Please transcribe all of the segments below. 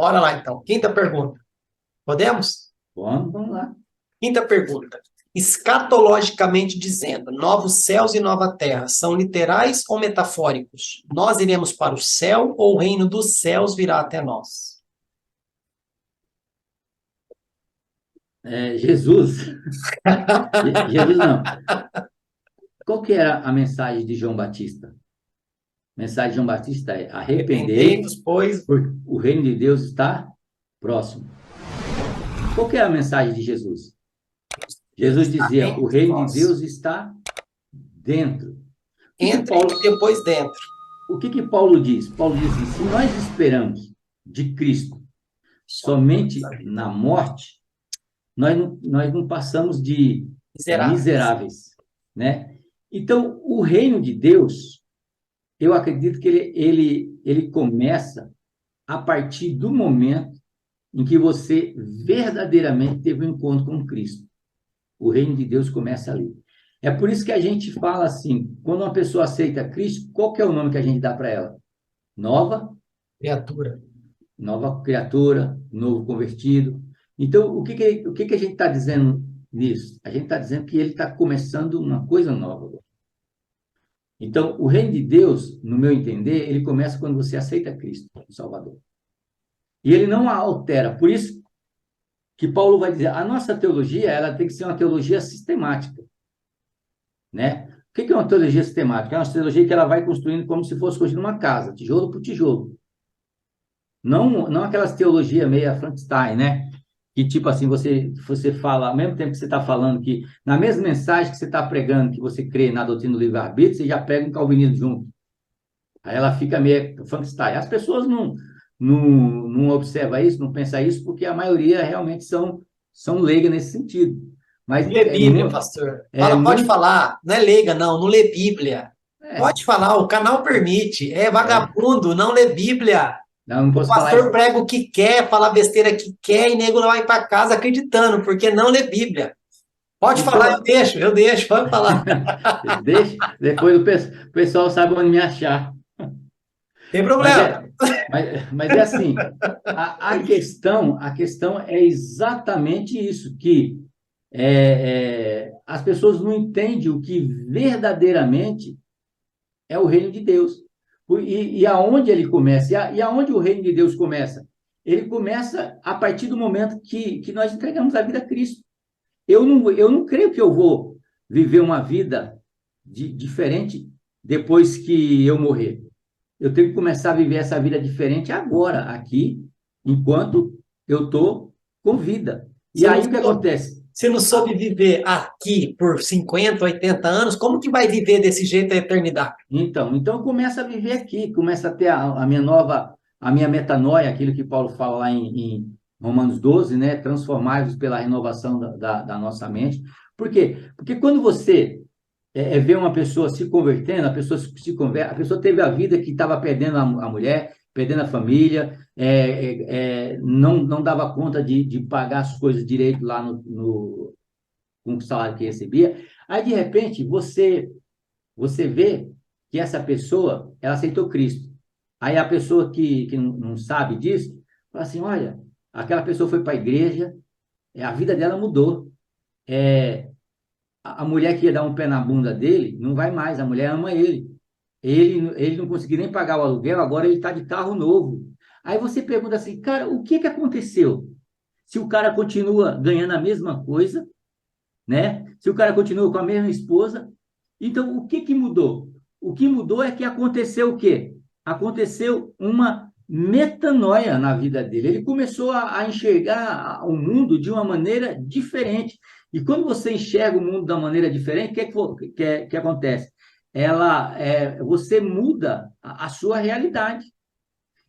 Bora lá, então. Quinta pergunta. Podemos? Vamos lá. Quinta pergunta. Escatologicamente dizendo, novos céus e nova terra são literais ou metafóricos? Nós iremos para o céu ou o reino dos céus virá até nós? Jesus. Jesus não. Qual que era a mensagem de João Batista? A mensagem de João Batista é: arrependei, Arrependei-vos, pois porque o reino de Deus está próximo. Qual que é a mensagem de Jesus? Jesus dizia: o reino de Deus está dentro. entre e depois dentro. O que Paulo diz? Paulo diz assim: se nós esperamos de Cristo somente na morte, nós não passamos de miseráveis, né? Então, o reino de Deus, eu acredito que ele começa a partir do momento em que você verdadeiramente teve um encontro com Cristo. O reino de Deus começa ali. É por isso que a gente fala assim, quando uma pessoa aceita Cristo, qual que é o nome que a gente dá para ela? Nova Criatura. Nova criatura, novo convertido. Então, o que a gente está dizendo nisso? A gente está dizendo que ele está começando uma coisa nova. Então, o reino de Deus, no meu entender, ele começa quando você aceita Cristo, o Salvador. E ele não a altera. Por isso que Paulo vai dizer, a nossa teologia, ela tem que ser uma teologia sistemática, né? O que é uma teologia sistemática? É uma teologia que ela vai construindo como se fosse construindo uma casa, tijolo por tijolo. Não aquelas teologias meia Frankenstein, né? Que tipo assim, você fala, ao mesmo tempo que você está falando que, na mesma mensagem que você está pregando, que você crê na doutrina do livre-arbítrio, você já pega um calvinismo junto. Aí ela fica meio Frankenstein. As pessoas não observam isso, não pensam isso, porque a maioria realmente são leigas nesse sentido. Mas Não lê Bíblia, pastor. Pode muito. falar, não é leiga, não lê Bíblia. Pode falar, o canal permite. É vagabundo, não lê Bíblia. Não O posso falar pastor isso. prega o que quer, fala besteira que quer, e nego vai para casa acreditando, porque não lê Bíblia. Pode falar, Então, eu deixo, pode falar. deixa, depois o pessoal sabe onde me achar. Tem Mas problema. mas é assim, a questão é exatamente isso, que as pessoas não entendem o que verdadeiramente é o reino de Deus. E aonde ele começa? E aonde o reino de Deus começa? Ele começa a partir do momento que nós entregamos a vida a Cristo. Eu não creio que eu vou viver uma vida diferente depois que eu morrer. Eu tenho que começar a viver essa vida diferente agora, aqui, enquanto eu estou com vida. E Você não aí o que soube, acontece? você não soube viver aqui por 50, 80 anos, como que vai viver desse jeito a eternidade? Então começa a viver aqui, começa a ter a minha metanoia, aquilo que Paulo fala lá em Romanos 12, né? Transformai-vos pela renovação da nossa mente. Por quê? Porque quando você vê uma pessoa se convertendo, a pessoa se converte, a pessoa teve a vida que estava perdendo a mulher, perdendo a família, não dava conta de pagar as coisas direito lá com o salário que recebia. Aí, de repente, você vê que essa pessoa, ela aceitou Cristo. Aí a pessoa que não sabe disso, fala assim, olha, aquela pessoa foi para a igreja, a vida dela mudou. A mulher que ia dar um pé na bunda dele, não vai mais, a mulher ama ele. Ele não conseguiu nem pagar o aluguel, agora ele está de carro novo. Aí você pergunta assim, cara, o que aconteceu? Se o cara continua ganhando a mesma coisa, né? Se o cara continua com a mesma esposa, então o que mudou? O que mudou é que aconteceu o quê? Aconteceu uma metanoia na vida dele. Ele começou a enxergar o mundo de uma maneira diferente. E quando você enxerga o mundo de uma maneira diferente, o que acontece? Você muda a sua realidade.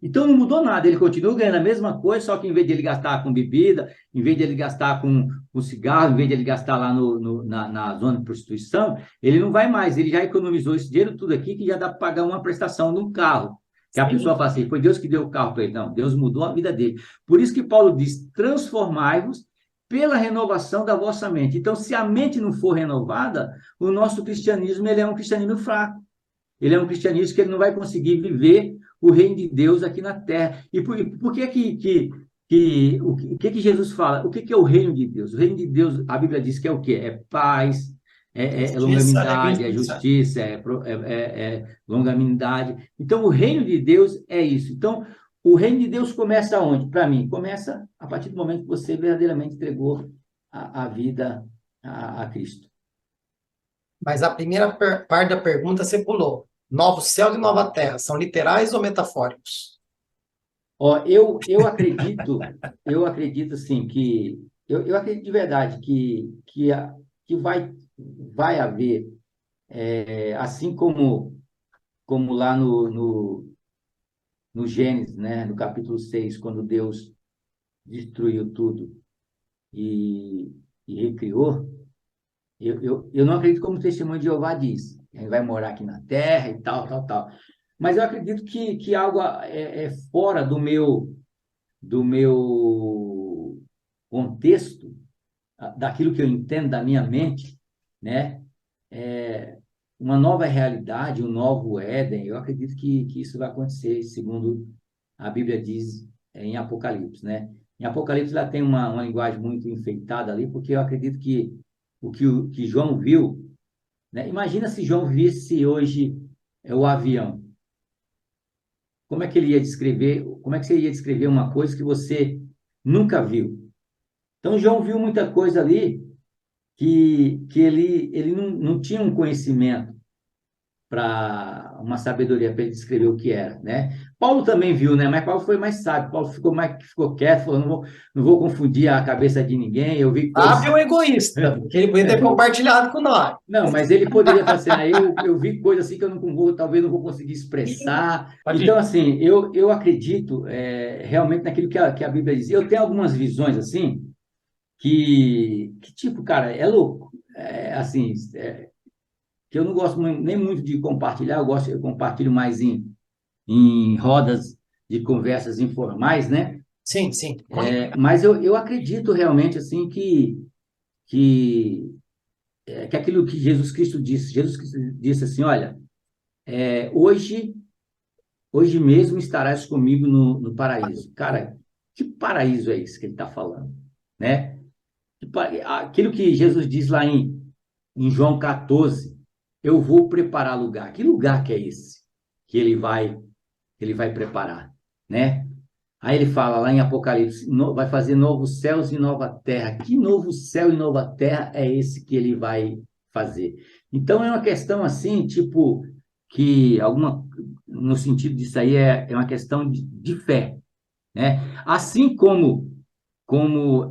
Então não mudou nada, ele continua ganhando a mesma coisa, só que em vez de ele gastar com bebida, em vez de ele gastar com cigarro, em vez de ele gastar lá na zona de prostituição, ele não vai mais, ele já economizou esse dinheiro tudo aqui que já dá para pagar uma prestação de um carro. Que a pessoa fala assim, foi Deus que deu o carro para ele. Não, Deus mudou a vida dele. Por isso que Paulo diz, transformai-vos pela renovação da vossa mente. Então, se a mente não for renovada, o nosso cristianismo ele é um cristianismo fraco. Ele é um cristianismo que ele não vai conseguir viver o reino de Deus aqui na terra. E por que Jesus fala? O que é o reino de Deus? O reino de Deus, a Bíblia diz que é o quê? É paz, é Justiça, longanimidade, é alegria. justiça, é longanimidade. Então, o reino de Deus é isso. Então, o reino de Deus começa onde? Para mim, começa a partir do momento que você verdadeiramente entregou a vida a Cristo. Mas a primeira parte da pergunta você pulou. Novos céus e nova terra, são literais ou metafóricos? Ó, eu acredito assim eu acredito de verdade que vai haver, assim como lá no Gênesis, né, no capítulo 6 quando Deus destruiu tudo e, e recriou, eu não acredito como o testemunho de Jeová diz, ele vai morar aqui na terra e tal, tal, tal. Mas eu acredito que algo é fora do meu contexto, daquilo que eu entendo da minha mente, né? É uma nova realidade, um novo Éden. Eu acredito que isso vai acontecer, segundo a Bíblia diz em Apocalipse, né? Em Apocalipse ela tem uma linguagem muito enfeitada ali, porque eu acredito que o que João viu, né? Imagina se João visse hoje o avião. Como é que ele ia descrever? Como é que você ia descrever uma coisa que você nunca viu? Então, João viu muita coisa ali que ele não tinha um conhecimento para uma sabedoria para ele descrever o que era, né? Paulo também viu, né? Mas Paulo foi mais sábio. Paulo ficou quieto, falou, não vou confundir a cabeça de ninguém. Eu vi coisas. Abre o egoísta, que ele podia ter compartilhado com nós. Não, mas ele poderia falar assim, eu vi coisas assim que eu não vou, talvez não vou conseguir expressar. Pode Então, ir. assim, eu acredito realmente naquilo que a Bíblia diz. Eu tenho algumas visões assim que tipo, cara, é louco. Assim, que eu não gosto nem muito de compartilhar, eu compartilho mais em rodas de conversas informais, né? Sim, sim. Mas eu acredito realmente assim que, que aquilo que Jesus Cristo disse assim, olha, hoje mesmo estarás comigo no paraíso. Cara, que paraíso é esse que ele está falando, né? Aquilo que Jesus diz lá em João 14, eu vou preparar lugar. Que lugar que é esse que ele vai preparar, né? Aí ele fala lá em Apocalipse, vai fazer novos céus e nova terra. Que novo céu e nova terra é esse que ele vai fazer? Então é uma questão assim, tipo, no sentido disso aí é uma questão de fé, né? Assim como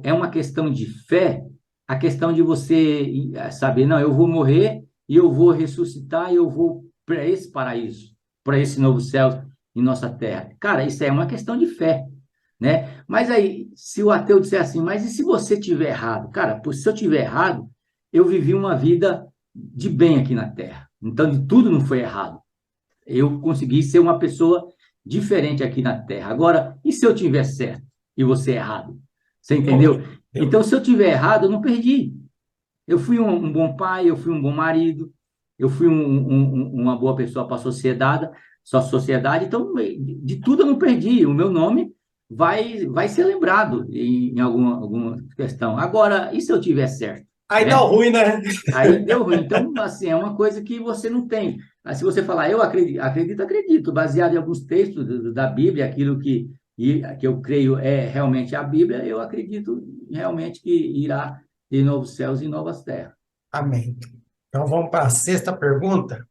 é uma questão de fé, a questão de você saber, não, eu vou morrer e eu vou ressuscitar e eu vou para esse paraíso, para esse novo céu em nossa terra. Cara, isso é uma questão de fé, né? Mas aí, se o ateu disser assim, mas e se você tiver errado? Cara, se eu tiver errado, eu vivi uma vida de bem aqui na terra. Então, de tudo não foi errado. Eu consegui ser uma pessoa diferente aqui na terra. Agora, e se eu tiver certo e você errado? Você entendeu? Então, se eu tiver errado, eu não perdi. Eu fui um bom pai, eu fui um bom marido, eu fui uma boa pessoa para a sociedade. Então, de tudo eu não perdi. O meu nome vai ser lembrado em alguma questão. Agora, e se eu tiver certo? Aí dá Né? ruim, né? Aí deu ruim. Então, assim, é uma coisa que você não tem. Aí, se você falar, eu acredito, baseado em alguns textos da Bíblia, aquilo que eu creio é realmente a Bíblia, eu acredito realmente que irá ter novos céus e novas terras. Amém. Então vamos para a sexta pergunta.